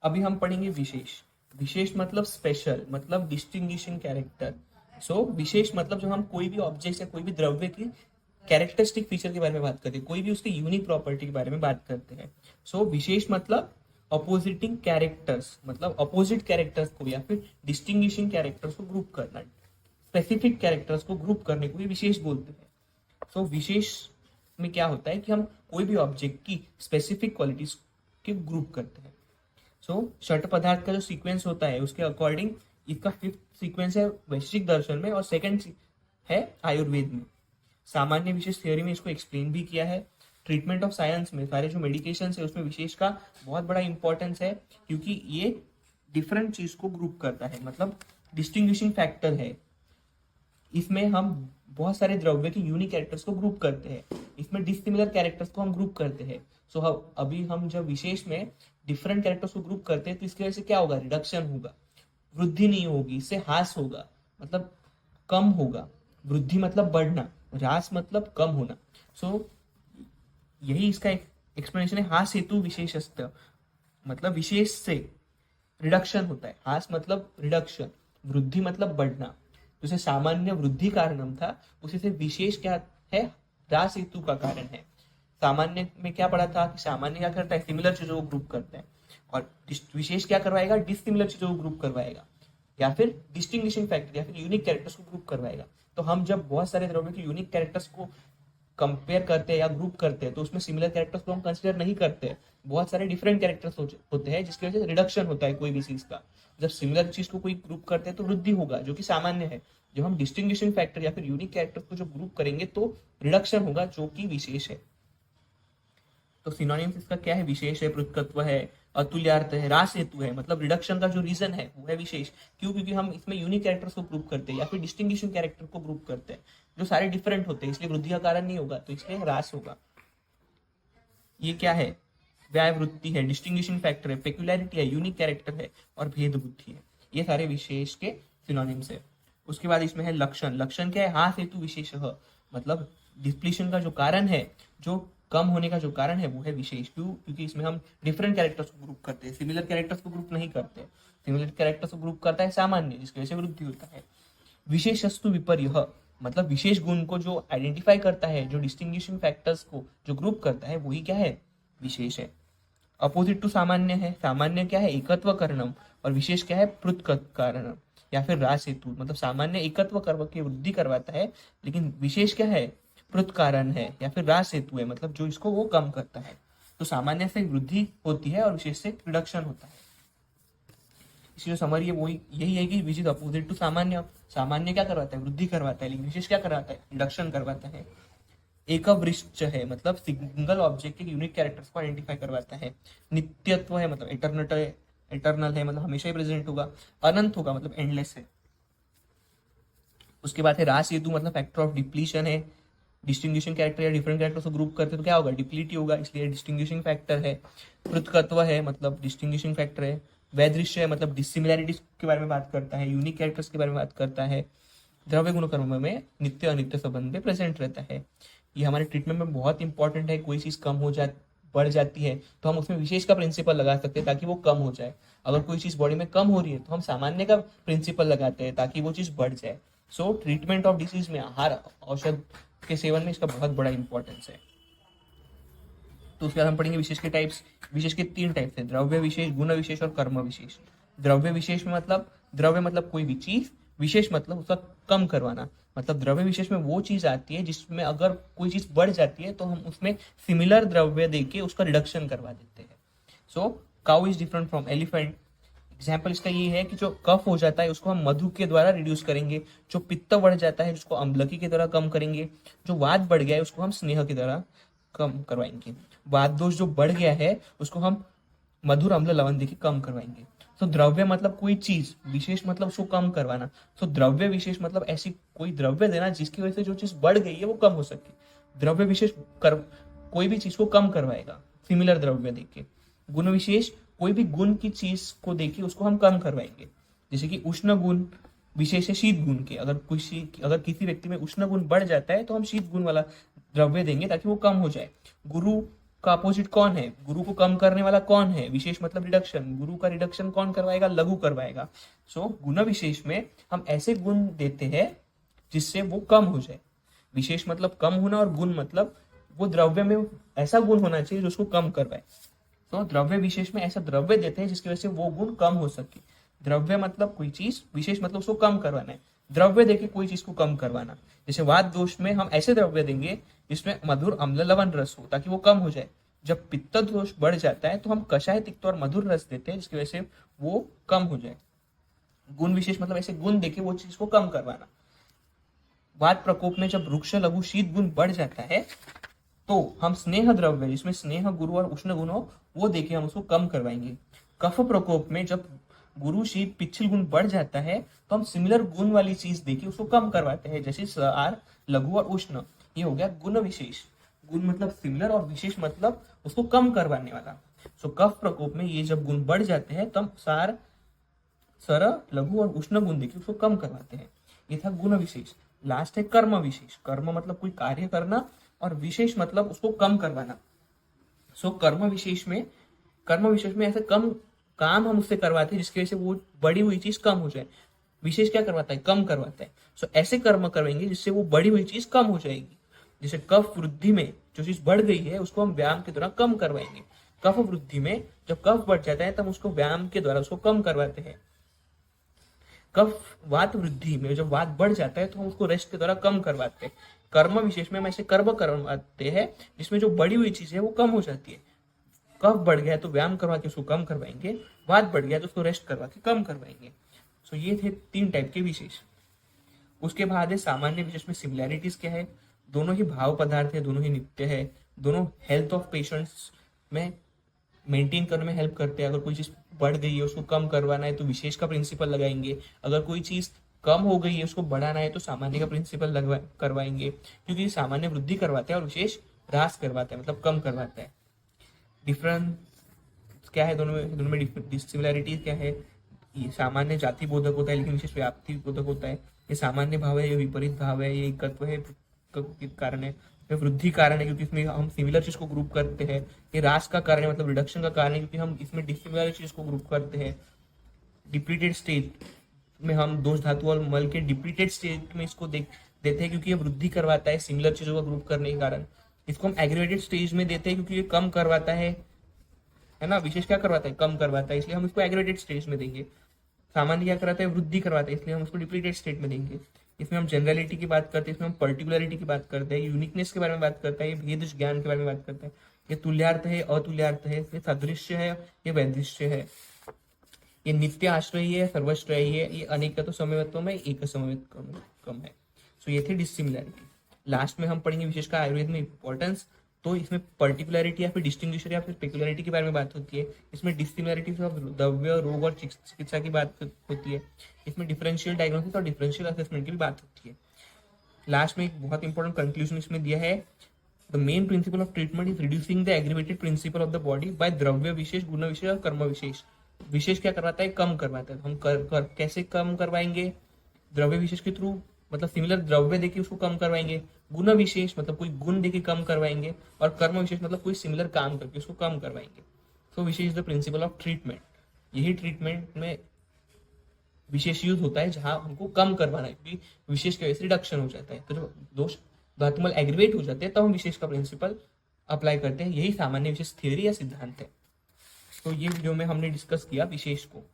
अभी हम पढ़ेंगे विशेष। विशेष मतलब स्पेशल, मतलब डिस्टिंग्विशिंग कैरेक्टर। सो विशेष मतलब जब हम कोई भी ऑब्जेक्ट या कोई भी द्रव्य की कैरेक्टरिस्टिक फीचर के बारे में बात करते हैं, कोई भी उसकी यूनिक प्रॉपर्टी के बारे में बात करते हैं। सो विशेष मतलब अपोजिटिंग कैरेक्टर्स, मतलब अपोजिट कैरेक्टर्स को या फिर डिस्टिंग्विशिंग कैरेक्टर्स को ग्रुप करना, स्पेसिफिक कैरेक्टर्स को ग्रुप करने को भी विशेष बोलते हैं। सो विशेष में क्या होता है कि हम कोई भी ऑब्जेक्ट की स्पेसिफिक क्वालिटीज के ग्रुप करते हैं। सो षट पदार्थ का जो सीक्वेंस होता है उसके अकॉर्डिंग इसका फिफ्थ सीक्वेंस है वैश्विक दर्शन में और सेकंड है आयुर्वेद में। सामान्य विशेष थ्योरी में इसको एक्सप्लेन भी किया है। ट्रीटमेंट ऑफ साइंस में सारे जो मेडिकेशन है उसमें विशेष का बहुत बड़ा इंपॉर्टेंस है, क्योंकि ये डिफरेंट चीज को ग्रुप करता है, मतलब डिस्टिंग्विशिंग फैक्टर है। इसमें हम बहुत सारे द्रव्य के यूनिक कैरेक्टर्स को ग्रुप करते हैं, इसमें डिसिमिलर कैरेक्टर्स को हम ग्रुप करते हैं। सो अभी हम जब विशेष में डिफरेंट कैरेक्टर्स को ग्रुप करते हैं तो इसकी वजह से क्या होगा, रिडक्शन होगा, वृद्धि नहीं होगी, इससे ह्रास होगा, मतलब कम होगा। वृद्धि मतलब बढ़ना, ह्रास मतलब कम होना। सो यही इसका एक्सप्लेनेशन है। ह्रास हेतु विशेषस्थ, मतलब विशेष से रिडक्शन होता है। ह्रास मतलब रिडक्शन, वृद्धि मतलब बढ़ना। जैसे सामान्य वृद्धि कारणम था, उसी से विशेष क्या है, ह्रास हेतु का कारण है। सामान्य में क्या पढ़ा था कि सामान्य क्या करता है, सिमिलर चीजों को ग्रुप करता है, और विशेष क्या करवाएगा, डिसिमिलर चीजों को ग्रुप करवाएगा, या फिर डिस्टिंग्विशिंग फैक्टर या फिर यूनिक कैरेक्टर्स को ग्रुप करवाएगा। तो हम जब बहुत सारे द्रव्यों के यूनिक कैरेक्टर्स को कंपेयर करते हैं या ग्रुप करते हैं तो उसमें सिमिलर कैरेक्टर्स को हम कंसिडर नहीं करते हैं। बहुत सारे डिफरेंट कैरेक्टर्स होते हैं जिसकी वजह से रिडक्शन होता है कोई भी चीज का। जब सिमिलर चीज को कोई ग्रुप करते हैं तो वृद्धि होगा, जो कि सामान्य है। जब हम डिस्टिंग्विशिंग फैक्टर या फिर यूनिक कैरेक्टर्स को जो ग्रुप करेंगे तो रिडक्शन होगा, जो कि विशेष है। तो सिनोनिम्स इसका क्या है, विशेष है, पृथकत्व है, अतुल्यार्थ है, ह्रास हेतु है। मतलब रिडक्शन का जो रीजन है वो है विशेष। क्यों? क्योंकि हम इसमें यूनिक कैरेक्टर्स को ग्रुप करते हैं या फिर डिस्टिंग्विशिंग कैरेक्टर को ग्रुप करते हैं जो सारे डिफरेंट होते हैं, इसलिए वृद्धि का कारण नहीं होगा, तो इसलिए ह्रास होगा। ये क्या है, व्यावृत्ति है, डिस्टिंग्विशिंग फैक्टर है, पेक्युलैरिटी है, यूनिक कैरेक्टर है और भेद बुद्धि है। ये सारे विशेष के सिनोनिम्स है। उसके बाद इसमें है लक्षण। लक्षण क्या है, ह्रास हेतु विशेष, मतलब डिप्लीशन का जो कारण है, जो कम होने का जो कारण है वो है विशेष। क्यों? क्योंकि इसमें हम डिफरेंट कैरेक्टर्स को ग्रुप करते हैं, सिमिलर कैरेक्टर्स को ग्रुप नहीं करते। सिमिलर कैरेक्टर्स को ग्रुप करता है सामान्य, जिसकी वजह से वृद्धि होता है। विशेषस्तु विपर्य, मतलब विशेष गुण को जो आइडेंटिफाई करता है, जो डिस्टिंग्विशिंग फैक्टर्स को जो ग्रुप करता है, वही क्या है, विशेष है। अपोजिट टू सामान्य है। सामान्य क्या है, एकत्व कारणम, और विशेष क्या है, पृथक कारणम या फिर ह्रास हेतु। मतलब सामान्य एकत्व कर्म की वृद्धि करवाता है, लेकिन विशेष क्या है, पृथक कारण है या फिर ह्रास हेतु है, मतलब जो इसको वो कम करता है। तो सामान्य से वृद्धि होती है और विशेष से रिडक्शन होता है। इसलिए समझ वो यही है कि विच इज अपोजिट टू सामान्य। सामान्य क्या करवाता है, वृद्धि करवाता है, लेकिन विशेष क्या करवाता है, रिडक्शन करवाता है। एकवृष्ट है, मतलब सिंगल ऑब्जेक्ट के यूनिक कैरेक्टर्स को आइडेंटिफाई करवाता है। नित्यत्व है, मतलब इटर्नल है, मतलब हमेशा ही प्रेजेंट होगा। अनंत होगा, मतलब एंडलेस है। उसके बाद है ह्रास हेतु, मतलब फैक्टर ऑफ डिप्लीशन है। डिस्टिंग्विशिंग कैरेक्टर या डिफरेंट कैरेक्टर्स को ग्रुप करते तो क्या होगा, डिप्लीट ही होगा, इसलिए डिस्टिंग्विशिंग फैक्टर है। पृथकत्व है, मतलब डिस्टिंग्विशिंग फैक्टर है। वैदृश्य है, मतलब डिसिमिलैरिटीज के बारे में बात करता है, यूनिक कैरेक्टर्स के बारे में बात करता है। द्रव्य गुण कर्म में नित्य अनित्य संबंध में प्रेजेंट रहता है। ये हमारे ट्रीटमेंट में बहुत इंपॉर्टेंट है। कोई चीज कम हो जाए, बढ़ जाती है, तो हम उसमें विशेष का प्रिंसिपल लगा सकते हैं ताकि वो कम हो जाए। अगर कोई चीज बॉडी में कम हो रही है तो हम सामान्य का प्रिंसिपल लगाते हैं ताकि वो चीज बढ़ जाए। सो ट्रीटमेंट ऑफ डिसीज में आहार औषध के सेवन में इसका बहुत बड़ा इंपॉर्टेंस है। तो उसके बाद हम पढ़ेंगे विशेष के टाइप्स। विशेष के 3 टाइप्स है, द्रव्य विशेष, गुण विशेष और कर्म विशेष। द्रव्य विशेष में मतलब द्रव्य मतलब कोई भी चीज, विशेष मतलब उसका कम करवाना। मतलब द्रव्य विशेष में वो चीज आती है जिसमें अगर कोई चीज बढ़ जाती है तो हम उसमें सिमिलर द्रव्य देके उसका रिडक्शन करवा देते हैं। So cow is different from elephant. Example इसका ये है कि जो कफ हो जाता है उसको हम मधु के द्वारा रिड्यूस करेंगे, जो पित्त बढ़ जाता है उसको अम्लकी के द्वारा कम करेंगे, जो वात बढ़ गया है उसको हम स्नेह के द्वारा कम करवाएंगे, वात दोष जो बढ़ गया है उसको हम मधुर अम्ल लवण देके कम करवाएंगे। तो द्रव्य मतलब कोई चीज, विशेष मतलब उसको कम करवाना। तो द्रव्य विशेष मतलब ऐसी कोई द्रव्य देना जिसकी वजह से जो चीज बढ़ गई है वो कम हो सके। द्रव्य विशेष कर कोई भी चीज को कम करवाएगा सिमिलर द्रव्य देके। गुण विशेष कोई भी गुण की चीज को देके उसको हम कम करवाएंगे। जैसे कि उष्ण गुण विशेष है शीत गुण के। अगर किसी व्यक्ति में उष्ण गुण बढ़ जाता है तो हम शीत गुण वाला द्रव्य देंगे ताकि वो कम हो जाए। गुरु का अपोजिट कौन है, गुरु को कम करने वाला कौन है, विशेष मतलब रिडक्शन, गुरु का रिडक्शन कौन करवाएगा, लघु करवाएगा। सो गुण विशेष में हम ऐसे गुण देते हैं जिससे वो कम हो जाए। विशेष मतलब कम होना और गुण मतलब वो द्रव्य में ऐसा गुण होना चाहिए जो उसको कम करवाए। तो द्रव्य विशेष में ऐसा द्रव्य देते हैं जिसकी वजह से वो गुण कम हो सके। द्रव्य मतलब कोई चीज, विशेष मतलब उसको कम करवाना है, द्रव्य देके कोई चीज को कम करवाना। जैसे वात दोष में हम ऐसे द्रव्य देंगे जिसमें मधुर अम्ल लवण रस हो ताकि वो कम हो जाए। जब पित्त दोष बढ़ जाता है तो हम कषाय तिक्त और मधुर रस देते हैं जिसकी वजह से वो कम हो जाए। गुण विशेष मतलब ऐसे गुण देके वो चीज को कम करवाना। वात प्रकोप में जब वृक्ष लघु शीत गुण बढ़ जाता है तो हम स्नेह द्रव्य जिसमें स्नेह गुरु और उष्ण गुण हो वो देके हम उसको कम करवाएंगे। कफ प्रकोप में जब गुरु शीत पिच्छल गुण बढ़ जाता है तो हम सिमिलर गुण वाली चीज देके उसको कम करवाते हैं, जैसे सार लघु और उष्ण। ये हो गया गुण विशेष। गुण मतलब सिमिलर और विशेष मतलब उसको कम करवाने वाला। सो कफ प्रकोप में ये जब गुण बढ़ जाते हैं तो हम सार सर लघु और उष्ण गुण देके उसको कम करवाते हैं। ये था गुण विशेष। लास्ट है कर्म विशेष। कर्म मतलब कोई कार्य करना और विशेष मतलब उसको कम करवाना। सो कर्म विशेष में ऐसे कम काम हम उससे करवाते हैं जिसकी वजह से वो बड़ी हुई चीज कम हो जाए। विशेष क्या करवाता है, कम करवाता है। सो ऐसे कर्म करवाएंगे जिससे वो बड़ी हुई चीज कम हो जाएगी। जैसे कफ वृद्धि में जो चीज बढ़ गई है उसको हम व्यायाम के द्वारा कम करवाएंगे। कफ वृद्धि में जब कफ बढ़ जाता है तब उसको व्यायाम के द्वारा उसको कम करवाते हैं। कफ वात वृद्धि में जब वात बढ़ जाता है तो हम उसको रेस्ट के द्वारा कम करवाते हैं। कर्म विशेष में हम ऐसे कर्म करवाते हैं जिसमें जो बड़ी हुई चीज है वो कम हो जाती है। कफ बढ़ गया तो व्यायाम करवा के उसको कम करवाएंगे, वात बढ़ गया तो उसको रेस्ट करवा के कम करवाएंगे। सो ये थे 3 टाइप के विशेष। उसके बाद है सामान्य विशेष में सिमिलैरिटीज क्या है, दोनों ही भाव पदार्थ है, दोनों ही नित्य है, दोनों हेल्थ ऑफ पेशेंट्स में मेंटेन करने में हेल्प करते हैं। अगर कोई चीज बढ़ गई है उसको कम करवाना है तो विशेष का प्रिंसिपल लगाएंगे, अगर कोई चीज कम हो गई है उसको बढ़ाना है तो सामान्य का प्रिंसिपल करवाएंगे, क्योंकि सामान्य वृद्धि करवाता है और विशेष ह्रास करवाता है मतलब कम करवाता है। डिफरेंस क्या है दोनों में डिसिमिलैरिटी क्या है, ये सामान्य जाति बोधक होता है लेकिन विशेष व्याप्ति बोधक होता है। ये सामान्य भाव है, ये विपरीत भाव है, ये एकत्व है कारण है, ये वृद्धि कारण है क्योंकि इसमें हम सिमिलर चीज को ग्रुप करते हैं। ये ह्रास का कारण है मतलब रिडक्शन का कारण है क्योंकि हम इसमें डिसिमिलर चीज को ग्रुप करते हैं। डिप्लीटेड स्टेट में हम दोष धातु और मल के डिप्लीटेड स्टेट में इसको देते हैं क्योंकि ये वृद्धि करवाता है सिमिलर चीजों का ग्रुप करने के कारण। इसको हम एग्रीवेटेड स्टेज में देते हैं क्योंकि ये कम करवाता है ना, विशेष क्या करवाता है, कम करवाता है, इसलिए हम इसको एग्रीवेटेड स्टेज में देंगे। सामान्य क्या कराता है, वृद्धि करवाता है, इसलिए हम उसको डिप्लीटेड स्टेट में देंगे। इसमें हम जनरलिटी की बात करते हैं, इसमें हम पर्टिकुलरिटी की बात करते हैं, यूनिकनेस के बारे में बात करता है, ये भेद ज्ञान के बारे में बात करता है। ये तुल्यार्थ है, अतुल्यार्थ है, ये सदृश्य है, ये वैदृश्य है, ये नित्य आश्रय है, सर्वश्रय है, ये अनेक तो समयत्व में एक समयत्व कम है। सो ये थी डिसिमिलैरिटी। लास्ट में हम पढ़ेंगे विशेष का आयुर्वेद में इंपॉर्टेंस। तो इसमें पर्टिकुलरिटी या फिर डिस्टिंग्विशर या फिर पेक्युलरिटी के बारे में बात होती है। इसमें डिसिमिलरिटी से द्रव्य रोग और चिकित्सा की बात होती है। इसमें डिफरेंशियल डायग्नोसिस और डिफरेंशियल असेसमेंट की भी बात होती है। लास्ट में एक बहुत इंपॉर्टेंट कंक्लूजन इसमें दिया है, the main principal of treatment is reducing the aggravated principle of the body by द्रव्य विशेष, गुण विशेष और कर्म विशेष। विशेष क्या करवाता है, कम करवाता है। हम कैसे कम करवाएंगे, द्रव्य विशेष के थ्रू, मतलब सिमिलर द्रव्य देके उसको कम करवाएंगे। गुण विशेष मतलब कोई गुण देके कम करवाएंगे, और कर्म विशेष मतलब कोई सिमिलर काम करके उसको कम करवाएंगे। सो विशेष is the principle of treatment. यही ट्रीटमेंट में विशेष यूज होता है जहां हमको कम करवाना है, क्योंकि विशेष की वजह से रिडक्शन हो जाता है। तो जब दोष धातुमल एग्रीवेट हो जाते हैं तब हम विशेष का प्रिंसिपल अप्लाई करते हैं। यही सामान्य विशेष थ्योरी या सिद्धांत है। तो ये वीडियो में हमने डिस्कस किया विशेष को।